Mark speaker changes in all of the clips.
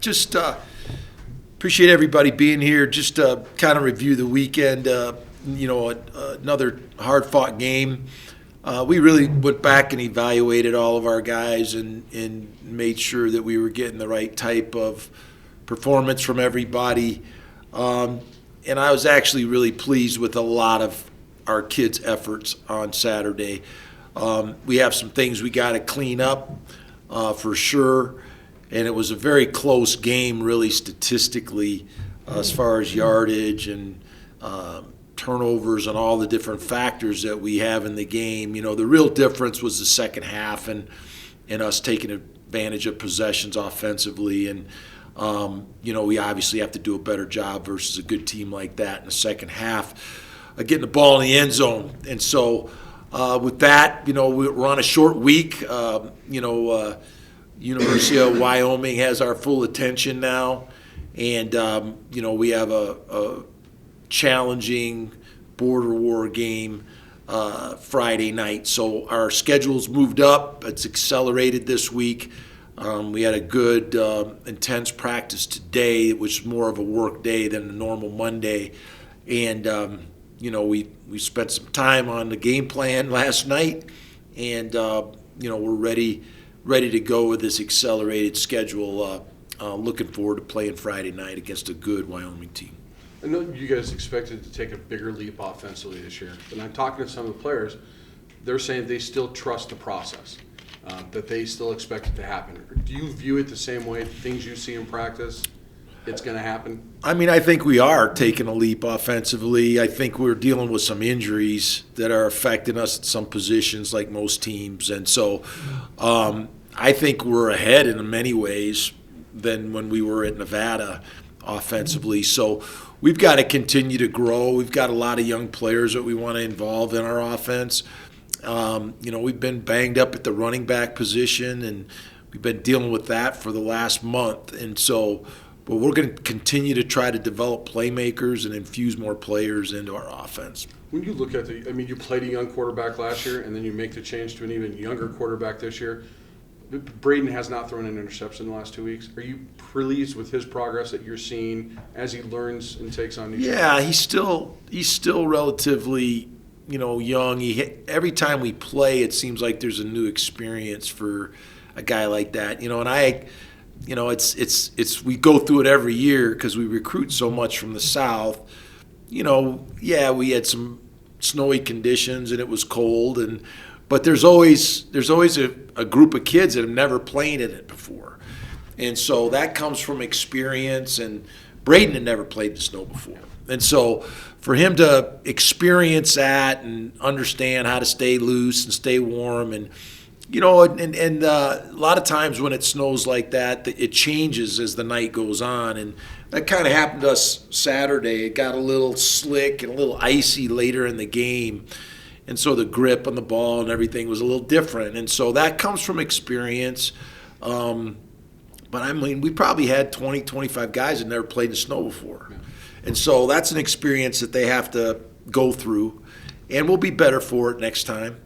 Speaker 1: Just appreciate everybody being here. Just kind of review the weekend. Another hard-fought game. We really went back and evaluated all of our guys and made sure that we were getting the right type of performance from everybody. And I was actually really pleased with a lot of our kids' efforts on Saturday. We have some things we got to clean up for sure. And it was a very close game, really, statistically, as far as yardage and turnovers and all the different factors that we have in the game. You know, the real difference was the second half and us taking advantage of possessions offensively. And, we obviously have to do a better job versus a good team like that in the second half of getting the ball in the end zone. And so with that, we're on a short week. University of Wyoming has our full attention now, and we have a challenging border war game Friday night. So our schedule's moved up. It's accelerated this week. We had a good, intense practice today, which was more of a work day than a normal Monday, and we spent some time on the game plan last night, and we're ready to go with this accelerated schedule. Looking forward to playing Friday night against a good Wyoming team.
Speaker 2: I know you guys expected to take a bigger leap offensively this year, but I'm talking to some of the players. They're saying they still trust the process, that they still expect it to happen. Do you view it the same way? Things you see in practice, it's going to happen?
Speaker 1: I mean, I think we are taking a leap offensively. I think we're dealing with some injuries that are affecting us at some positions like most teams. And so I think we're ahead in many ways than when we were at Nevada offensively. So we've got to continue to grow. We've got a lot of young players that we want to involve in our offense. We've been banged up at the running back position, and we've been dealing with that for the last month. And so but we're going to continue to try to develop playmakers and infuse more players into our offense.
Speaker 2: When you look at you played a young quarterback last year, and then you make the change to an even younger quarterback this year. Braden has not thrown an interception in the last 2 weeks. Are you pleased with his progress that you're seeing as he learns and takes on new shots?
Speaker 1: Yeah, he's still relatively, young. Every time we play, it seems like there's a new experience for a guy like that. It's we go through it every year because we recruit so much from the South. We had some snowy conditions and it was cold, but there's always a group of kids that have never played in it before, and so that comes from experience. And Braden had never played the snow before, and so for him to experience that and understand how to stay loose and stay warm and a lot of times when it snows like that, it changes as the night goes on. And that kind of happened to us Saturday. It got a little slick and a little icy later in the game. And so the grip on the ball and everything was a little different. And so that comes from experience. But we probably had 20, 25 guys that never played in the snow before. Yeah. And so that's an experience that they have to go through. And we'll be better for it next time.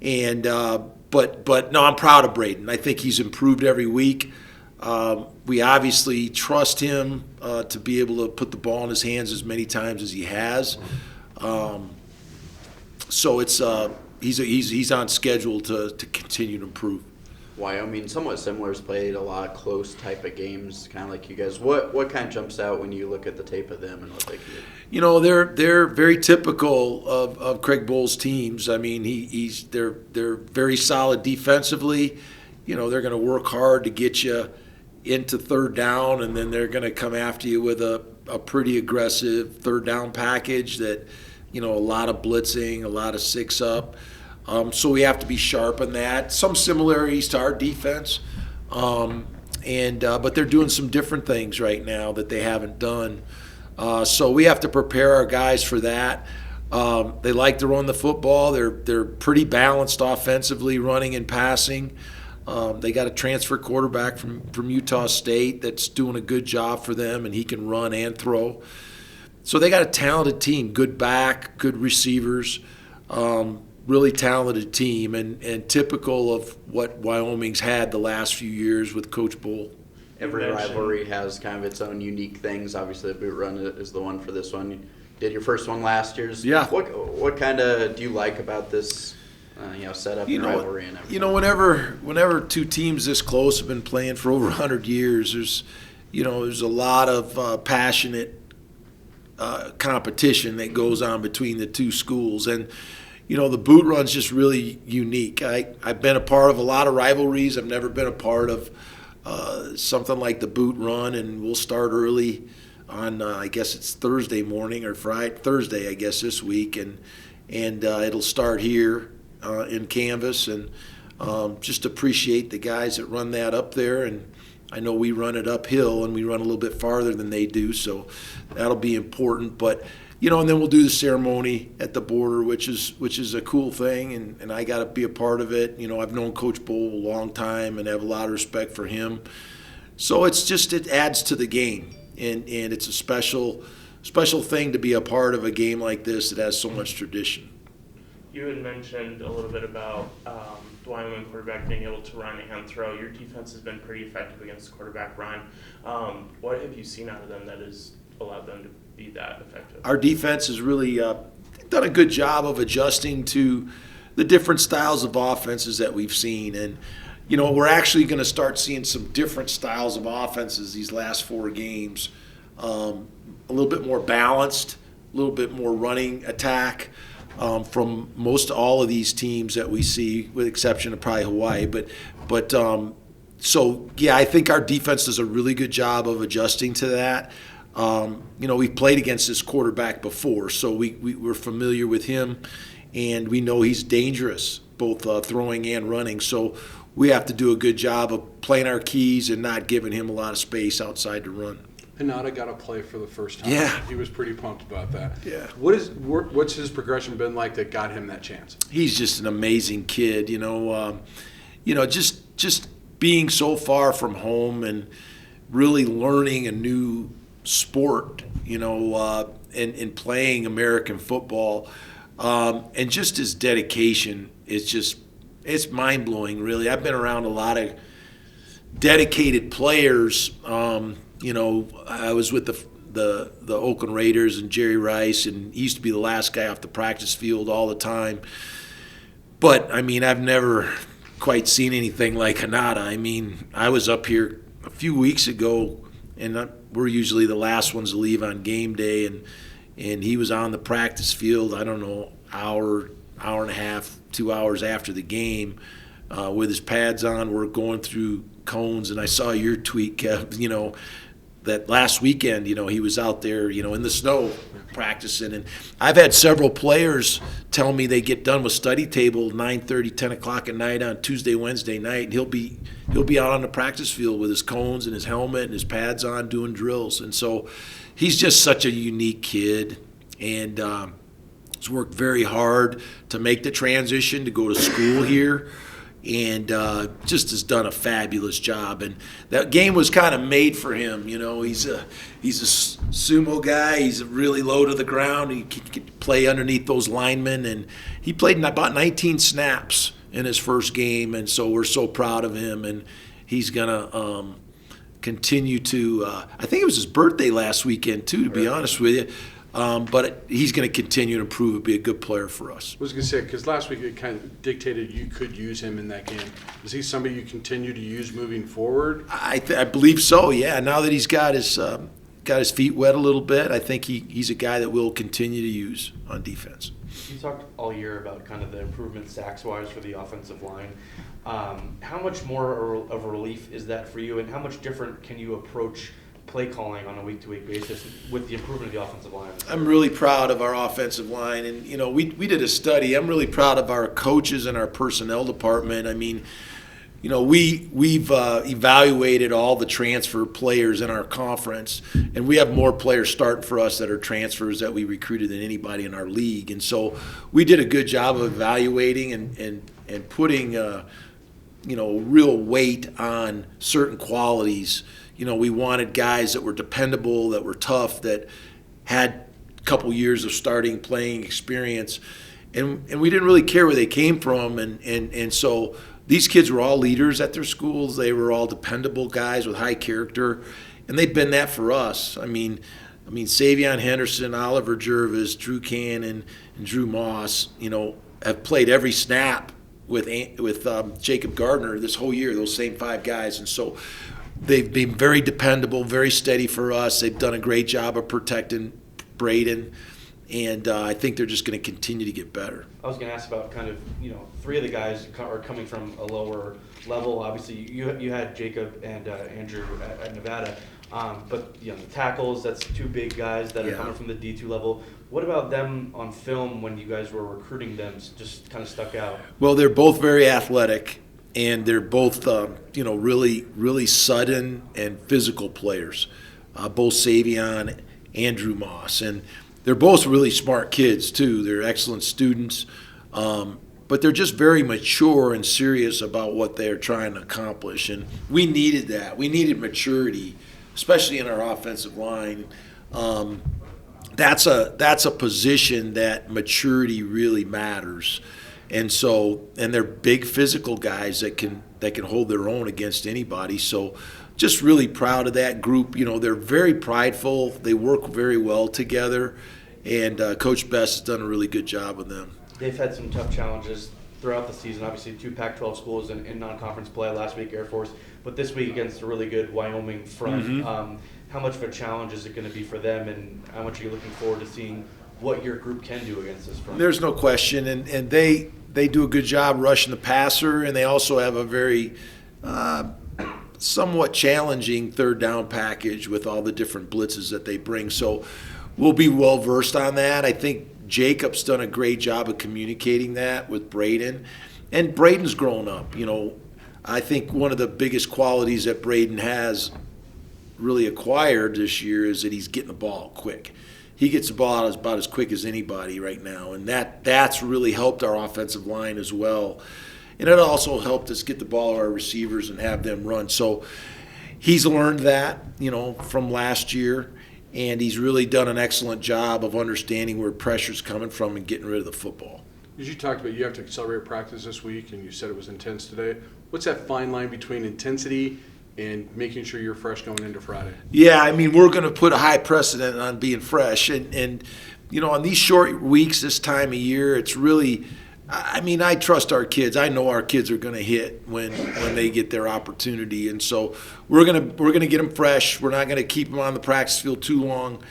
Speaker 1: And But no, I'm proud of Braden. I think he's improved every week. We obviously trust him to be able to put the ball in his hands as many times as he has. So it's he's on schedule to continue to improve.
Speaker 3: Wyoming, somewhat similar, has played a lot of close type of games, kind of like you guys. What kind of jumps out when you look at the tape of them and what they can do?
Speaker 1: They're very typical of Craig Bohl's teams. I mean, they're very solid defensively. They're going to work hard to get you into third down, and then they're going to come after you with a pretty aggressive third down package that, a lot of blitzing, a lot of 6-up. So we have to be sharp on that. Some similarities to our defense, but they're doing some different things right now that they haven't done. So we have to prepare our guys for that. They like to run the football. They're pretty balanced offensively, running and passing. They got a transfer quarterback from Utah State that's doing a good job for them, and he can run and throw. So they got a talented team, good back, good receivers. Really talented team and typical of what Wyoming's had the last few years with Coach Bohl.
Speaker 3: every
Speaker 4: mentioned-
Speaker 3: rivalry has kind of its own unique things. Obviously, the boot run is the one for this one. You did your first one last year's.
Speaker 1: Yeah.
Speaker 3: What kind of do you like about this, setup and rivalry and everything?
Speaker 1: Whenever two teams this close have been playing for over 100 years, there's a lot of passionate competition that goes on between the two schools. And, the boot run's just really unique. I've been a part of a lot of rivalries. I've never been a part of something like the boot run, and we'll start early on, I guess it's Thursday morning or Thursday, I guess, this week. And it'll start here in Canvas, and just appreciate the guys that run that up there. And I know we run it uphill, and we run a little bit farther than they do, so that'll be important. But and then we'll do the ceremony at the border, which is a cool thing, and I got to be a part of it. I've known Coach Bull a long time and have a lot of respect for him. So it adds to the game, and it's a special thing to be a part of a game like this that has so much tradition.
Speaker 4: You had mentioned a little bit about the Wyoming quarterback being able to run and throw. Your defense has been pretty effective against the quarterback run. What have you seen out of them that has allowed them to be that effective?
Speaker 1: Our defense has really done a good job of adjusting to the different styles of offenses that we've seen. And, we're actually going to start seeing some different styles of offenses these last 4 games. A little bit more balanced, a little bit more running attack. From most all of these teams that we see, with exception of probably Hawaii. I think our defense does a really good job of adjusting to that. We've played against this quarterback before, so we're familiar with him, and we know he's dangerous, both throwing and running. So we have to do a good job of playing our keys and not giving him a lot of space outside to run.
Speaker 2: Hinata got to play for the first time.
Speaker 1: Yeah.
Speaker 2: He was pretty pumped about that.
Speaker 1: Yeah.
Speaker 2: What's his progression been like that got him that chance?
Speaker 1: He's just an amazing kid, just being so far from home and really learning a new sport, and playing American football, and just his dedication it's mind-blowing, really. I've been around a lot of dedicated players. I was with the Oakland Raiders and Jerry Rice, and he used to be the last guy off the practice field all the time. But, I've never quite seen anything like Hinata. I was up here a few weeks ago, and we're usually the last ones to leave on game day, and he was on the practice field, I don't know, hour and a half, 2 hours after the game, with his pads on. We're going through cones, and I saw your tweet, Kev, that last weekend, he was out there, in the snow practicing. And I've had several players tell me they get done with study table 9:30, 10 o'clock at night on Tuesday, Wednesday night, and he'll be out on the practice field with his cones and his helmet and his pads on doing drills. And so he's just such a unique kid, and he's worked very hard to make the transition to go to school here. And just has done a fabulous job. And that game was kind of made for him. He's a sumo guy. He's really low to the ground. He can play underneath those linemen. And he played about 19 snaps in his first game. And so we're so proud of him. And he's going to continue to I think it was his birthday last weekend, too, to be honest with you. But he's going to continue to improve and be a good player for us.
Speaker 2: I was going to say, because last week it kind of dictated you could use him in that game. Is he somebody you continue to use moving forward?
Speaker 1: I believe so, yeah. Now that he's got his feet wet a little bit, I think he's a guy that we'll continue to use on defense.
Speaker 5: You talked all year about kind of the improvement sacks-wise for the offensive line. How much more of a relief is that for you, and how much different can you approach play calling on a week-to-week basis with the improvement of the offensive line?
Speaker 1: I'm really proud of our offensive line, and we did a study. I'm really proud of our coaches and our personnel department. We've evaluated all the transfer players in our conference, and we have more players starting for us that are transfers that we recruited than anybody in our league. And so we did a good job of evaluating and putting real weight on certain qualities. We wanted guys that were dependable, that were tough, that had a couple years of starting playing experience. And we didn't really care where they came from. And so these kids were all leaders at their schools. They were all dependable guys with high character, and they've been that for us. I mean, Savion Henderson, Oliver Jervis, Drew Cannon, and Drew Moss, have played every snap with Jacob Gardner this whole year, those same 5 guys. And so they've been very dependable, very steady for us. They've done a great job of protecting Braden, and I think they're just going to continue to get better.
Speaker 5: I was going to ask about kind of, 3 of the guys are coming from a lower level. Obviously, you had Jacob and Andrew at Nevada. But the tackles, that's 2 big guys that are coming from the D2 level. What about them on film when you guys were recruiting them just kind of stuck out? Well,
Speaker 1: they're both very athletic, and they're both, really, really sudden and physical players, both Savion and Drew Moss. And they're both really smart kids, too. They're excellent students, but they're just very mature and serious about what they're trying to accomplish. And we needed that. We needed maturity, especially in our offensive line. That's a position that maturity really matters, and they're big physical guys that can hold their own against anybody. So, just really proud of that group. They're very prideful. They work very well together, and Coach Best has done a really good job with them.
Speaker 5: They've had some tough challenges throughout the season. Obviously, 2 Pac-12 schools in non-conference play last week, Air Force, but this week against a really good Wyoming front.
Speaker 1: Mm-hmm.
Speaker 5: How much of a challenge is it going to be for them, and how much are you looking forward to seeing what your group can do against this front?
Speaker 1: There's no question, and they do a good job rushing the passer, and they also have a very somewhat challenging 3rd down package with all the different blitzes that they bring. So we'll be well versed on that. I think Jacob's done a great job of communicating that with Braden, and Braden's grown up. I think one of the biggest qualities that Braden has really acquired this year is that he's getting the ball quick. He gets the ball out about as quick as anybody right now, and that's really helped our offensive line as well. And it also helped us get the ball to our receivers and have them run. So he's learned that, from last year, and he's really done an excellent job of understanding where pressure's coming from and getting rid of the football.
Speaker 2: As you talked about, you have to accelerate practice this week, and you said it was intense today. What's that fine line between intensity and making sure you're fresh going into Friday?
Speaker 1: Yeah, we're going to put a high precedent on being fresh. And on these short weeks this time of year, it's really – I trust our kids. I know our kids are going to hit when they get their opportunity. And so we're going to get them fresh. We're not going to keep them on the practice field too long.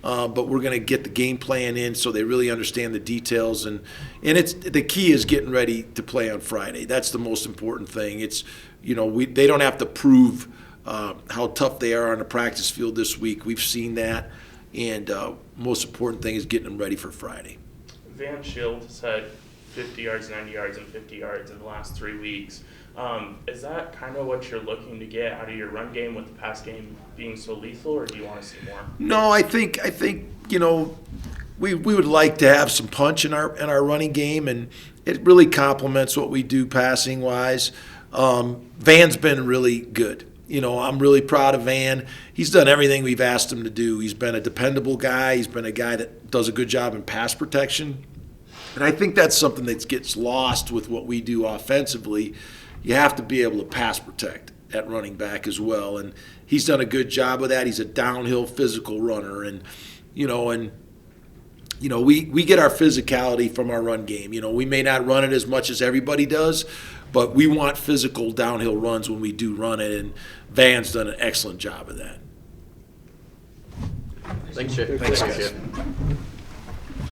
Speaker 1: But we're going to get the game plan in so they really understand the details. And it's the key is getting ready to play on Friday. That's the most important thing. It's they don't have to prove how tough they are on the practice field this week. We've seen that, and most important thing is getting them ready for Friday.
Speaker 4: Van Shield has had 50 yards, 90 yards, and 50 yards in the last 3 weeks. Is that kind of what you're looking to get out of your run game with the pass game being so lethal, or do you want to see more?
Speaker 1: No, I think we would like to have some punch in our running game, and it really complements what we do passing wise. Van's been really good. I'm really proud of Van. He's done everything we've asked him to do. He's been a dependable guy. He's been a guy that does a good job in pass protection. And I think that's something that gets lost with what we do offensively. You have to be able to pass protect at running back as well. And he's done a good job of that. He's a downhill physical runner. And we get our physicality from our run game. We may not run it as much as everybody does, but we want physical downhill runs when we do run it. And Van's done an excellent job of that.
Speaker 3: Thanks, Chip.
Speaker 1: Thanks, guys.